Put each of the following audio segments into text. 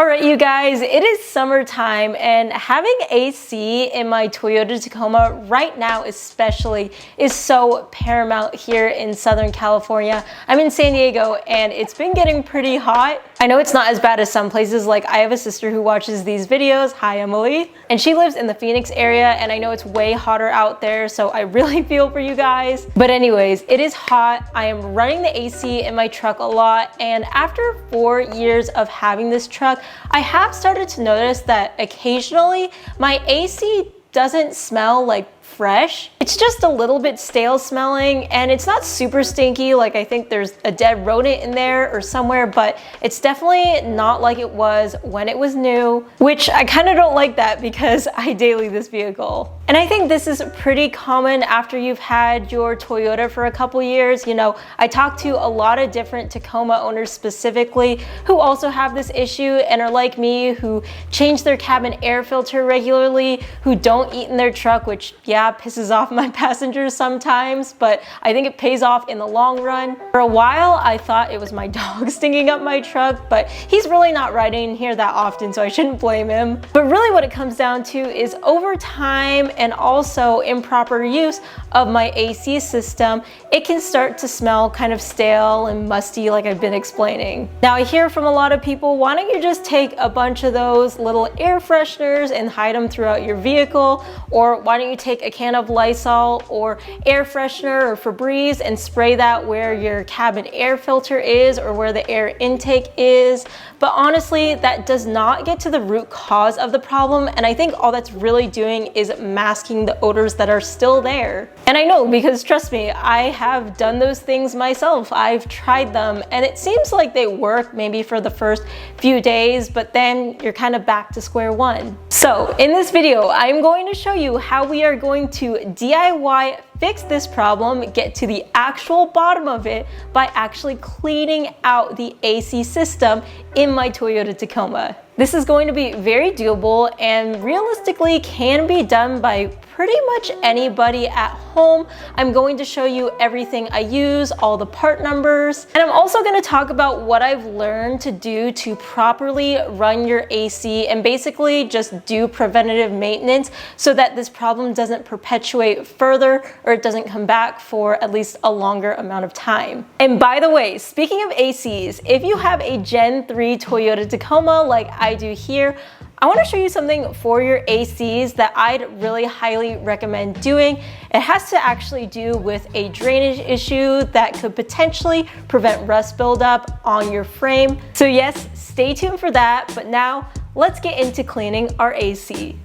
Alright you guys, it is summertime and having AC in my Toyota Tacoma right now especially is so paramount here in Southern California. I'm in San Diego and it's been getting pretty hot. I know it's not as bad as some places, like I have a sister who watches these videos, hi Emily, and she lives in the Phoenix area and I know it's way hotter out there, so I really feel for you guys. But anyways, it is hot. I am running the AC in my truck a lot, and after 4 years of having this truck, I have started to notice that occasionally my AC doesn't smell like fresh. It's just a little bit stale smelling, and it's not super stinky, like I think there's a dead rodent in there or somewhere, but it's definitely not like it was when it was new, which I kind of don't like that because I daily this vehicle. And I think this is pretty common after you've had your Toyota for a couple years. You know, I talk to a lot of different Tacoma owners specifically who also have this issue and are like me, who change their cabin air filter regularly, who don't eat in their truck, which yeah, pisses off my passengers sometimes, but I think it pays off in the long run. For a while, I thought it was my dog stinking up my truck, but he's really not riding here that often, so I shouldn't blame him. But really what it comes down to is over time and also improper use of my AC system, it can start to smell kind of stale and musty like I've been explaining. Now I hear from a lot of people, why don't you just take a bunch of those little air fresheners and hide them throughout your vehicle, or why don't you take a can of Lysol or air freshener or Febreze and spray that where your cabin air filter is or where the air intake is. But honestly, that does not get to the root cause of the problem, and I think all that's really doing is masking the odors that are still there. And I know, because trust me, I have done those things myself. I've tried them and it seems like they work maybe for the first few days, but then you're kind of back to square one. So in this video, I'm going to show you how we are going to DIY fix this problem, get to the actual bottom of it by actually cleaning out the AC system in my Toyota Tacoma. This is going to be very doable and realistically can be done by pretty much anybody at home. I'm going to show you everything I use, all the part numbers, and I'm also going to talk about what I've learned to do to properly run your AC and basically just do preventative maintenance so that this problem doesn't perpetuate further or it doesn't come back for at least a longer amount of time. And by the way, speaking of ACs, if you have a Gen 3 Toyota Tacoma like I do here, I want to show you something for your ACs that I'd really highly recommend doing. It has to actually do with a drainage issue that could potentially prevent rust buildup on your frame. So yes, stay tuned for that, but now let's get into cleaning our AC.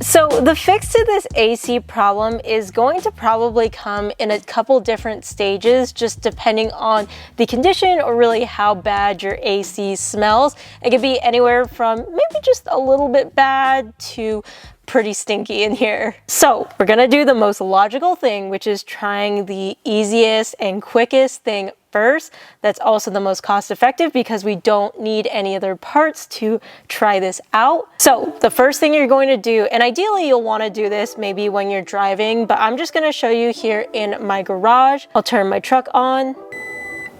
So the fix to this AC problem is going to probably come in a couple different stages, just depending on the condition or really how bad your AC smells. It could be anywhere from maybe just a little bit bad to pretty stinky in here. So we're gonna do the most logical thing, which is trying the easiest and quickest thing first. That's also the most cost effective because we don't need any other parts to try this out. So the first thing you're going to do, and ideally you'll want to do this maybe when you're driving, but I'm just going to show you here in my garage. I'll turn my truck on.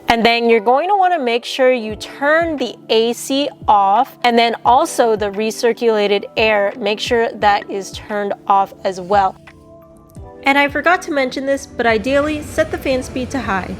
And then you're going to want to make sure you turn the AC off, and then also the recirculated air, make sure that is turned off as well. And I forgot to mention this, but ideally set the fan speed to high.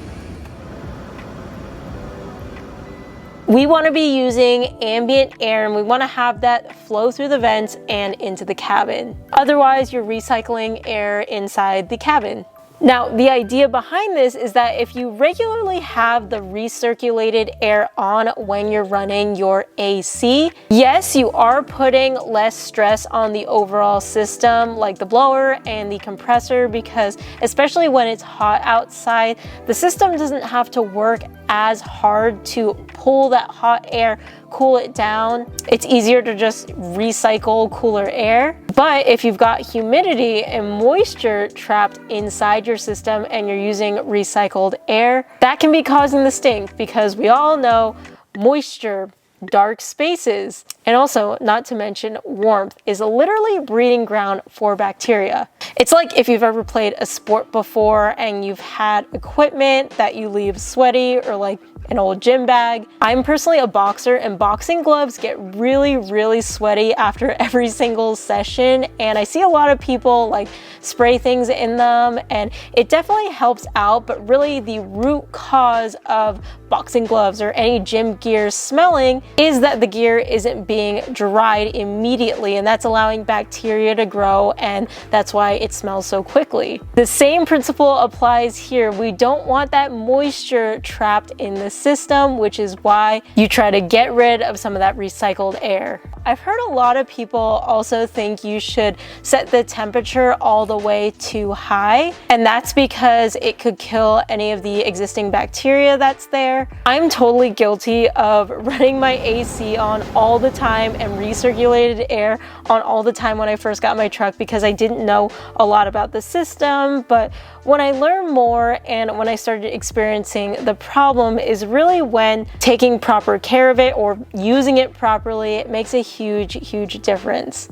We want to be using ambient air and we want to have that flow through the vents and into the cabin. Otherwise, you're recycling air inside the cabin. Now, the idea behind this is that if you regularly have the recirculated air on when you're running your AC, yes, you are putting less stress on the overall system, like the blower and the compressor, because especially when it's hot outside, the system doesn't have to work as hard to pull that hot air, cool it down. It's easier to just recycle cooler air. But if you've got humidity and moisture trapped inside your system and you're using recycled air, that can be causing the stink, because we all know moisture, dark spaces. And also, not to mention, warmth is a literally breeding ground for bacteria. It's like if you've ever played a sport before and you've had equipment that you leave sweaty or like an old gym bag. I'm personally a boxer, and boxing gloves get really sweaty after every single session, and I see a lot of people like spray things in them, and it definitely helps out, but really the root cause of boxing gloves or any gym gear smelling is that the gear isn't being dried immediately, and that's allowing bacteria to grow, and that's why it smells so quickly. The same principle applies here. We don't want that moisture trapped in the system, which is why you try to get rid of some of that recycled air. I've heard a lot of people also think you should set the temperature all the way too high, and that's because it could kill any of the existing bacteria that's there. I'm totally guilty of running my AC on all the time and recirculated air on all the time when I first got my truck because I didn't know a lot about the system, but when I learned more and when I started experiencing the problem is really when taking proper care of it or using it properly, it makes a huge difference.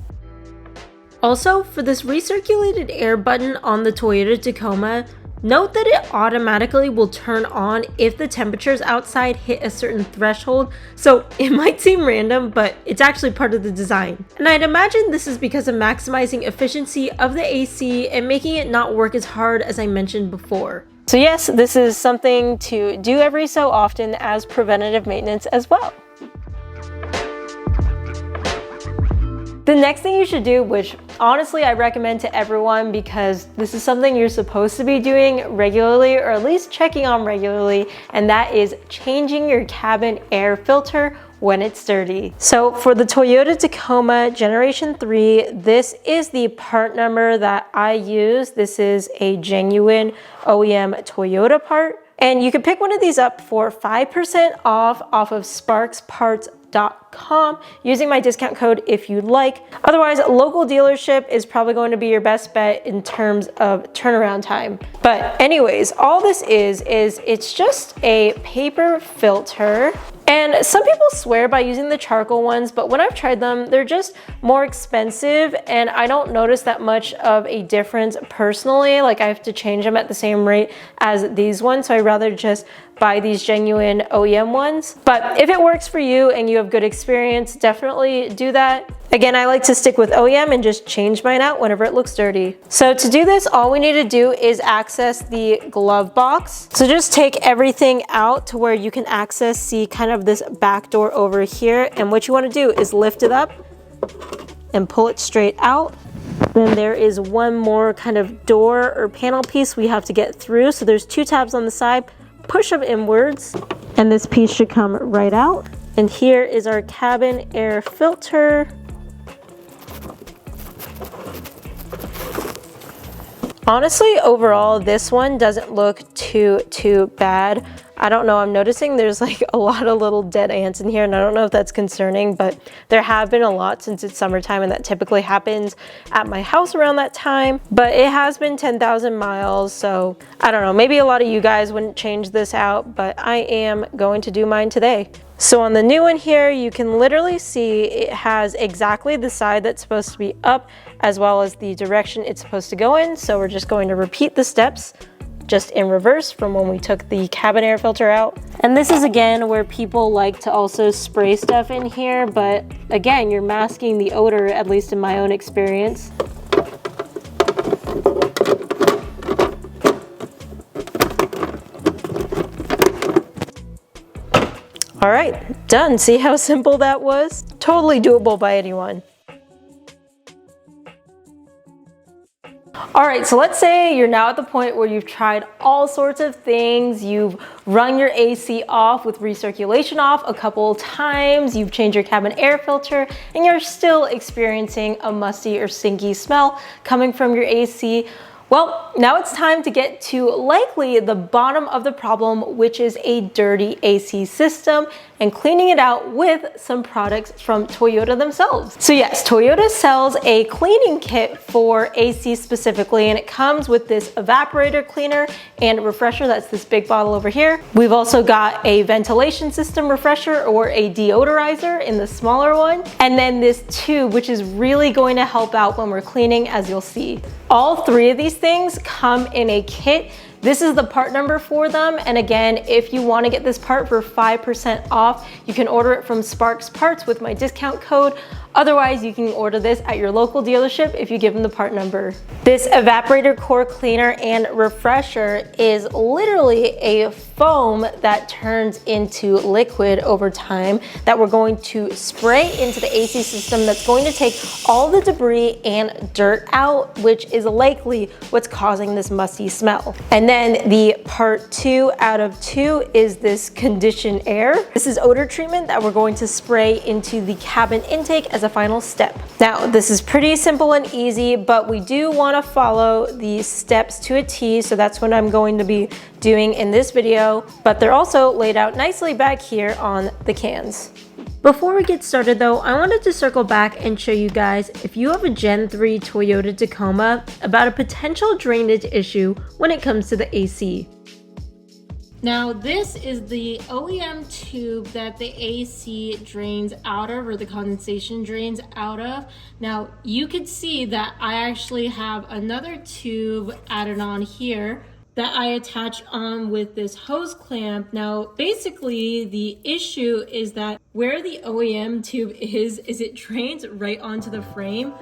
Also, for this recirculated air button on the Toyota Tacoma, note that it automatically will turn on if the temperatures outside hit a certain threshold, so it might seem random, but it's actually part of the design. And I'd imagine this is because of maximizing efficiency of the AC and making it not work as hard as I mentioned before. So yes, this is something to do every so often as preventative maintenance as well. The next thing you should do, which honestly I recommend to everyone because this is something you're supposed to be doing regularly or at least checking on regularly, and that is changing your cabin air filter when it's dirty. So for the Toyota Tacoma Generation 3, this is the part number that I use. This is a genuine OEM Toyota part. And you can pick one of these up for 5% off of sparksparts.com using my discount code if you'd like. Otherwise, local dealership is probably going to be your best bet in terms of turnaround time. But anyways, all this is it's just a paper filter. And some people swear by using the charcoal ones, but when I've tried them, they're just more expensive and I don't notice that much of a difference personally. Like I have to change them at the same rate as these ones, so I'd rather just buy these genuine OEM ones. But if it works for you and you have good experience, definitely do that. Again, I like to stick with OEM and just change mine out whenever it looks dirty. So to do this, all we need to do is access the glove box. So just take everything out to where you can see kind of this back door over here. And what you want to do is lift it up and pull it straight out. Then there is one more kind of door or panel piece we have to get through. So there's two tabs on the side, push them inwards, and this piece should come right out. And here is our cabin air filter. Honestly, overall, this one doesn't look too bad. I don't know, I'm noticing there's like a lot of little dead ants in here, and I don't know if that's concerning, but there have been a lot since it's summertime, and that typically happens at my house around that time. But it has been 10,000 miles, so I don't know, maybe a lot of you guys wouldn't change this out, but I am going to do mine today. So on the new one here, you can literally see it has exactly the side that's supposed to be up as well as the direction it's supposed to go in. So we're just going to repeat the steps just in reverse from when we took the cabin air filter out. And this is again where people like to also spray stuff in here, but again, you're masking the odor, at least in my own experience. All right, done. See how simple that was? Totally doable by anyone. All right, so let's say you're now at the point where you've tried all sorts of things. You've run your AC off with recirculation off a couple times. You've changed your cabin air filter and you're still experiencing a musty or stinky smell coming from your AC. Well, now it's time to get to likely the bottom of the problem, which is a dirty AC system, and cleaning it out with some products from Toyota themselves. So yes, Toyota sells a cleaning kit for AC specifically, and it comes with this evaporator cleaner and refresher. That's this big bottle over here. We've also got a ventilation system refresher or a deodorizer in the smaller one. And then this tube, which is really going to help out when we're cleaning, as you'll see. All three of these things come in a kit. This is the part number for them. And again, if you want to get this part for 5% off, you can order it from Sparks Parts with my discount code. Otherwise, you can order this at your local dealership if you give them the part number. This evaporator core cleaner and refresher is literally a foam that turns into liquid over time that we're going to spray into the AC system that's going to take all the debris and dirt out, which is likely what's causing this musty smell. And then the part 2 out of 2 is this condition air. This is odor treatment that we're going to spray into the cabin intake as a final step. Now, this is pretty simple and easy, but we do want to follow the steps to a T, so that's what I'm going to be doing in this video, but they're also laid out nicely back here on the cans. Before we get started though, I wanted to circle back and show you guys, if you have a Gen 3 Toyota Tacoma, about a potential drainage issue when it comes to the AC. Now this is the OEM tube that the AC drains out of, or the condensation drains out of. Now you could see that I actually have another tube added on here that I attach on with this hose clamp. Now basically the issue is that where the OEM tube is it drains right onto the frame.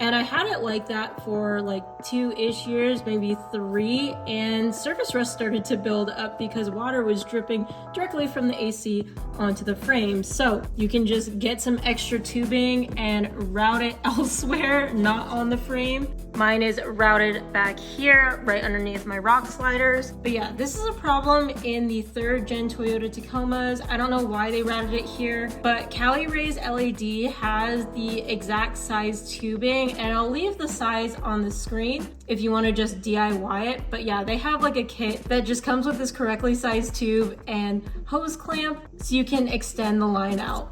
And I had it like that for like 2-ish years, maybe 3, and surface rust started to build up because water was dripping directly from the AC onto the frame. So you can just get some extra tubing and route it elsewhere, not on the frame. Mine is routed back here, right underneath my rock sliders. But yeah, this is a problem in the 3rd gen Toyota Tacomas. I don't know why they routed it here, but Cali Ray's LED has the exact size tubing, and I'll leave the size on the screen if you want to just DIY it. But yeah, they have like a kit that just comes with this correctly sized tube and hose clamp so you can extend the line out.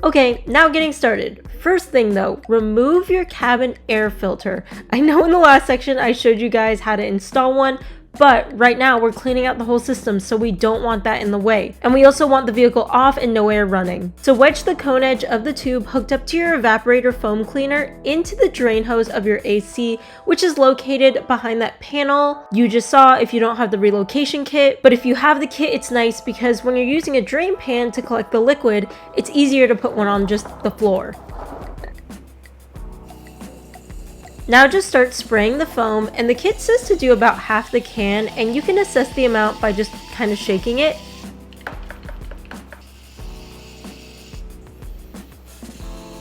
Okay, now getting started. First thing though, remove your cabin air filter. I know in the last section I showed you guys how to install one, but right now we're cleaning out the whole system, so we don't want that in the way. And we also want the vehicle off and no air running. So wedge the cone edge of the tube hooked up to your evaporator foam cleaner into the drain hose of your AC, which is located behind that panel you just saw if you don't have the relocation kit. But if you have the kit, it's nice because when you're using a drain pan to collect the liquid, it's easier to put one on just the floor. Now just start spraying the foam, and the kit says to do about half the can, and you can assess the amount by just kind of shaking it.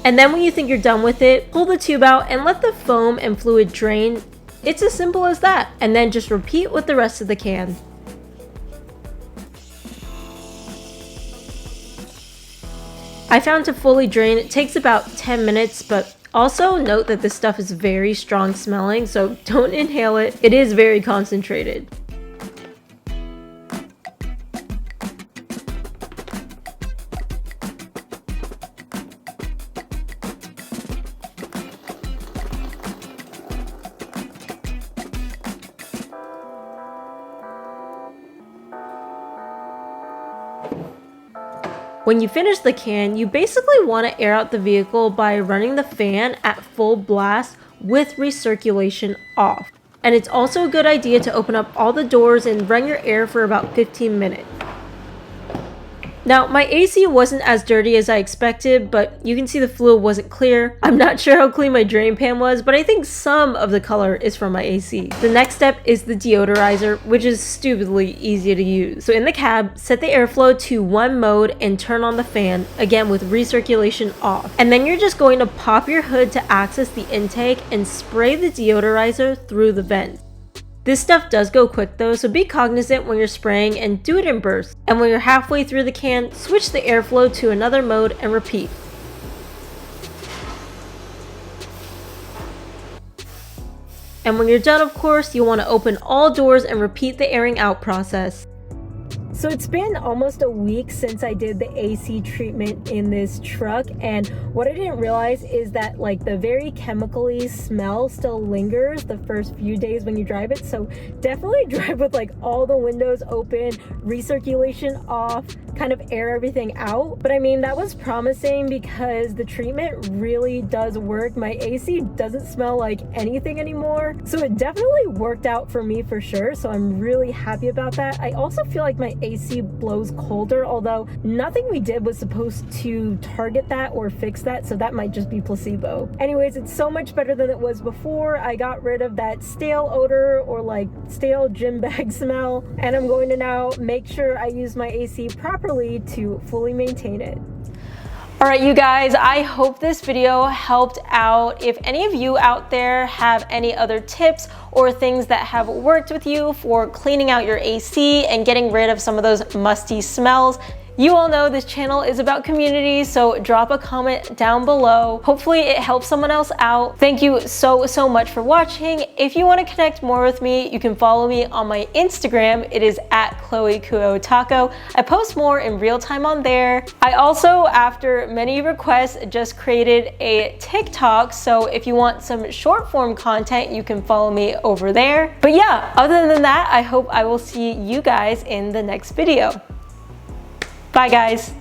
And then when you think you're done with it, pull the tube out and let the foam and fluid drain. It's as simple as that. And then just repeat with the rest of the can. I found to fully drain, it takes about 10 minutes, but also note that this stuff is very strong smelling, so don't inhale it. It is very concentrated. When you finish the can, you basically want to air out the vehicle by running the fan at full blast with recirculation off. And it's also a good idea to open up all the doors and run your air for about 15 minutes. Now, my AC wasn't as dirty as I expected, but you can see the fluid wasn't clear. I'm not sure how clean my drain pan was, but I think some of the color is from my AC. The next step is the deodorizer, which is stupidly easy to use. So in the cab, set the airflow to 1 mode and turn on the fan, again with recirculation off. And then you're just going to pop your hood to access the intake and spray the deodorizer through the vent. This stuff does go quick though, so be cognizant when you're spraying and do it in bursts. And when you're halfway through the can, switch the airflow to another mode and repeat. And when you're done, of course, you want to open all doors and repeat the airing out process. So it's been almost a week since I did the AC treatment in this truck, and what I didn't realize is that like the very chemically smell still lingers the first few days when you drive it. So definitely drive with like all the windows open, recirculation off, kind of air everything out. But I mean, that was promising because the treatment really does work. My AC doesn't smell like anything anymore, so it definitely worked out for me for sure. So I'm really happy about that. I also feel like my AC blows colder, although nothing we did was supposed to target that or fix that, so that might just be placebo. Anyways, it's so much better than it was before. I got rid of that stale odor or like stale gym bag smell, and I'm going to now make sure I use my AC properly to fully maintain it. All right, you guys, I hope this video helped out. If any of you out there have any other tips or things that have worked with you for cleaning out your AC and getting rid of some of those musty smells, you all know this channel is about community, so drop a comment down below. Hopefully it helps someone else out. Thank you so much for watching. If you want to connect more with me, you can follow me on my Instagram. It is at ChloeKuo Taco. I post more in real time on there. I also, after many requests, just created a TikTok, so if you want some short form content, you can follow me over there. But yeah, other than that, I hope I will see you guys in the next video. Bye guys.